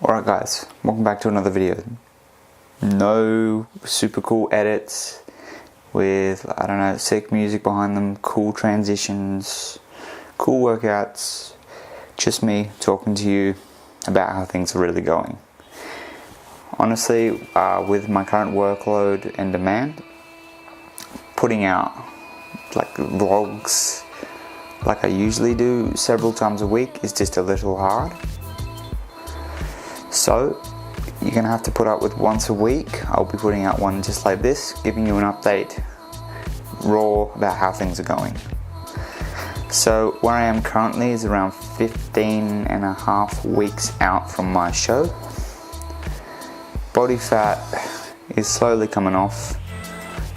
Alright guys, welcome back to another video. No super cool edits with, I don't know, sick music behind them, cool transitions, cool workouts. Just me talking to you about how things are really going. Honestly, with my current workload and demand, putting out like vlogs like I usually do several times a week is just a little hard. So you're gonna have to put up with once a week. I'll be putting out one just like this, giving you an update raw about how things are going. So where I am currently is around 15 and a half weeks out from my show. Body fat is slowly coming off.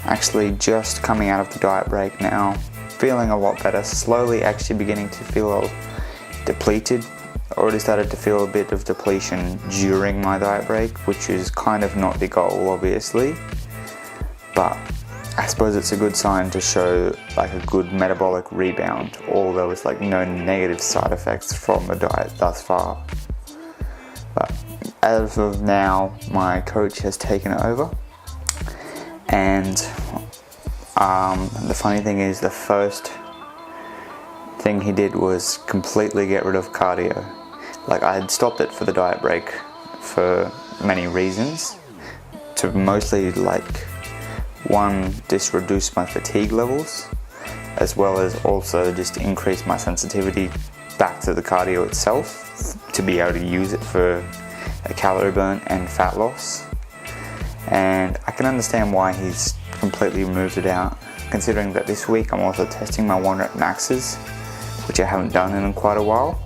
Actually just coming out of the diet break now, feeling a lot better, slowly actually beginning to feel depleted. Already started to feel a bit of depletion during my diet break, which is kind of not the goal obviously, but I suppose it's a good sign to show like a good metabolic rebound, although it's like no negative side effects from the diet thus far. But as of now, my coach has taken it over, and the funny thing is the first thing he did was completely get rid of cardio. Like, I had stopped it for the diet break for many reasons, to mostly like one, just reduce my fatigue levels, as well as also just increase my sensitivity back to the cardio itself to be able to use it for a calorie burn and fat loss. And I can understand why he's completely removed it out, considering that this week I'm also testing my 1 rep maxes, which I haven't done in quite a while.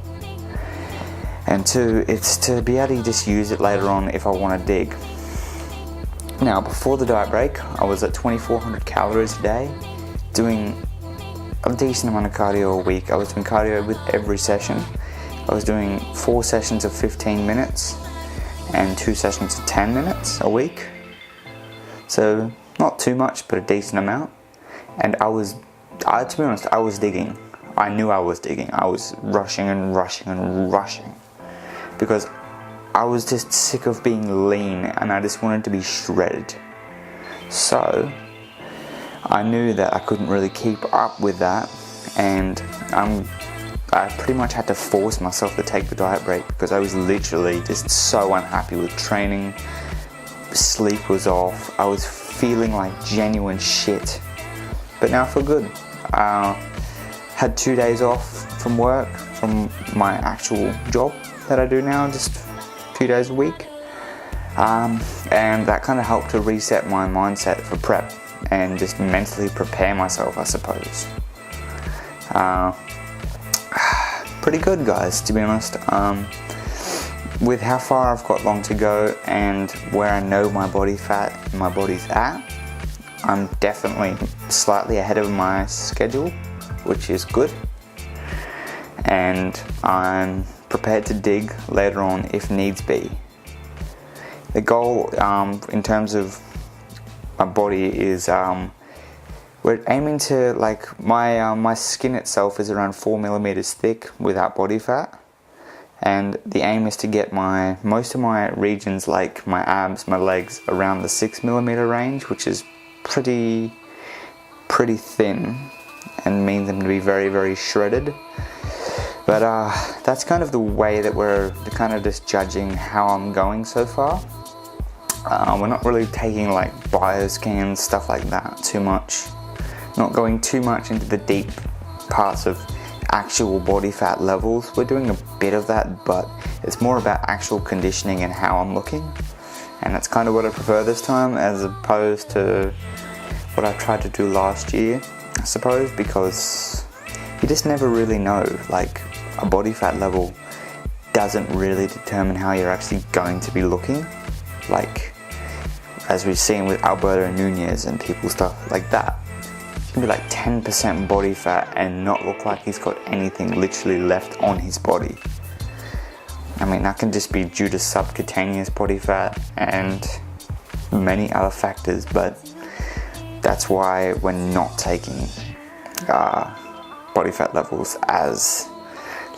And two, it's to be able to just use it later on if I want to dig. Now, before the diet break, I was at 2,400 calories a day, doing a decent amount of cardio a week. I was doing cardio with every session. I was doing 4 sessions of 15 minutes and 2 sessions of 10 minutes a week. So not too much, but a decent amount. And to be honest, I was digging. I knew I was digging. I was rushing and rushing and rushing, because I was just sick of being lean and I just wanted to be shredded. So I knew that I couldn't really keep up with that, and I pretty much had to force myself to take the diet break because I was literally just so unhappy with training. Sleep was off. I was feeling like genuine shit. But now I feel good. Had 2 days off from work, from my actual job that I do now, just a few days a week. And that kind of helped to reset my mindset for prep and just mentally prepare myself, I suppose. Pretty good, guys, to be honest. With how far I've got long to go and where I know my body's at, I'm definitely slightly ahead of my schedule, which is good. And I'm prepared to dig later on if needs be. The goal in terms of my body is we're aiming to, like, my skin itself is around 4 millimeters thick without body fat, and the aim is to get most of my regions, like my abs, my legs, around the 6 millimeter range, which is pretty thin and means them to be very, very shredded. But that's kind of the way that we're kind of just judging how I'm going so far. We're not really taking like bioscans, stuff like that too much. Not going too much into the deep parts of actual body fat levels. We're doing a bit of that, but it's more about actual conditioning and how I'm looking. And that's kind of what I prefer this time, as opposed to what I tried to do last year, I suppose, because you just never really know. Like, a body fat level doesn't really determine how you're actually going to be looking. Like, as we've seen with Alberto Nunez and people, stuff like that. He can be like 10% body fat and not look like he's got anything literally left on his body. I mean, that can just be due to subcutaneous body fat and many other factors, but that's why we're not taking body fat levels as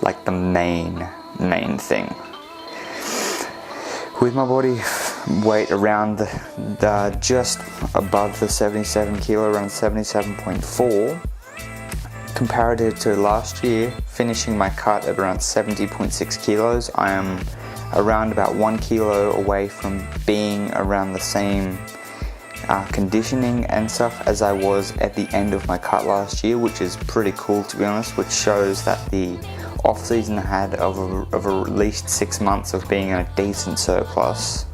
like the main thing. With my body weight around the just above the 77 kilo, around 77.4, comparative to last year, finishing my cut at around 70.6 kilos, I am around about 1 kilo away from being around the same conditioning and stuff as I was at the end of my cut last year, which is pretty cool, to be honest, which shows that the off season I had of at least 6 months of being in a decent surplus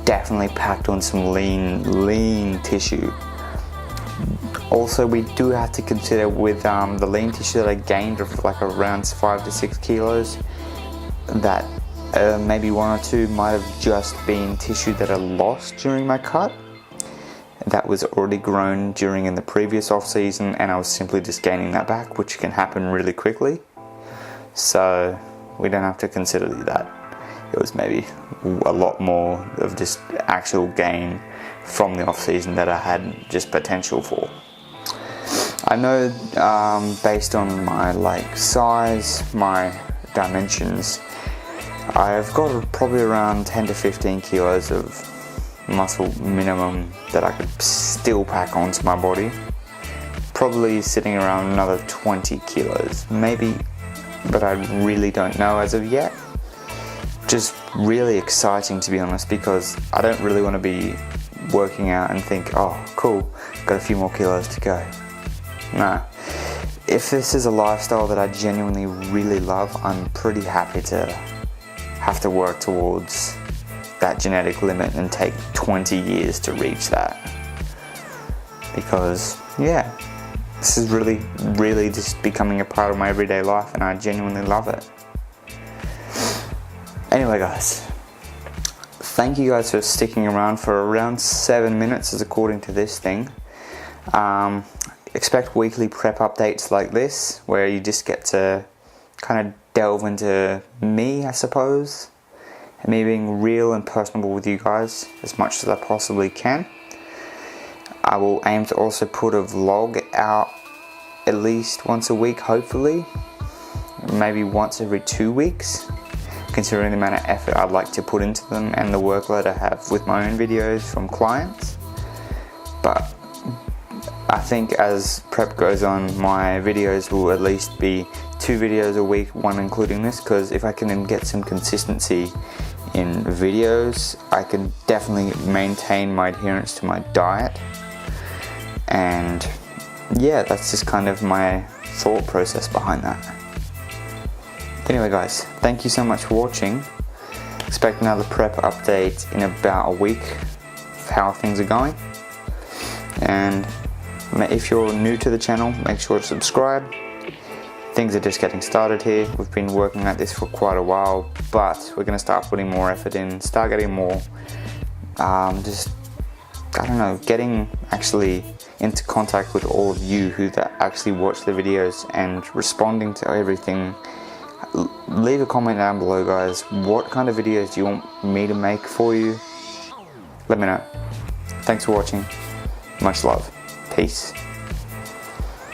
definitely packed on some lean tissue. Also, we do have to consider with the lean tissue that I gained of like around 5 to 6 kilos, that maybe 1 or 2 might have just been tissue that I lost during my cut that was already grown during in the previous off season, and I was simply just gaining that back, which can happen really quickly. So we don't have to consider that. It was maybe a lot more of just actual gain from the off season that I had just potential for. I know based on my size, my dimensions, I've got probably around 10 to 15 kilos of muscle minimum that I could still pack onto my body. Probably sitting around another 20 kilos, maybe, but I really don't know as of yet. Just really exciting, to be honest, because I don't really want to be working out and think, oh cool, got a few more kilos to go. No. If this is a lifestyle that I genuinely really love, I'm pretty happy to have to work towards that genetic limit and take 20 years to reach that. Because yeah, this is really just becoming a part of my everyday life, and I genuinely love it. Anyway guys, thank you guys for sticking around for around 7 minutes as according to this thing. Expect weekly prep updates like this, where you just get to kind of delve into me, I suppose, and me being real and personable with you guys as much as I possibly can. I will aim to also put a vlog out at least once a week, hopefully, maybe once every 2 weeks, considering the amount of effort I'd like to put into them and the workload I have with my own videos from clients. But I think as prep goes on, my videos will at least be 2 videos a week, one including this, because if I can get some consistency in videos, I can definitely maintain my adherence to my diet. And yeah, that's just kind of my thought process behind that. Anyway guys, thank you so much for watching. Expect another prep update in about a week of how things are going. And if you're new to the channel, make sure to subscribe. Things are just getting started here. We've been working at this for quite a while, but we're going to start putting more effort in, start getting more, getting actually into contact with all of you who actually watch the videos and responding to everything. Leave a comment down below guys, what kind of videos do you want me to make for you? Let me know. Thanks for watching, much love, peace.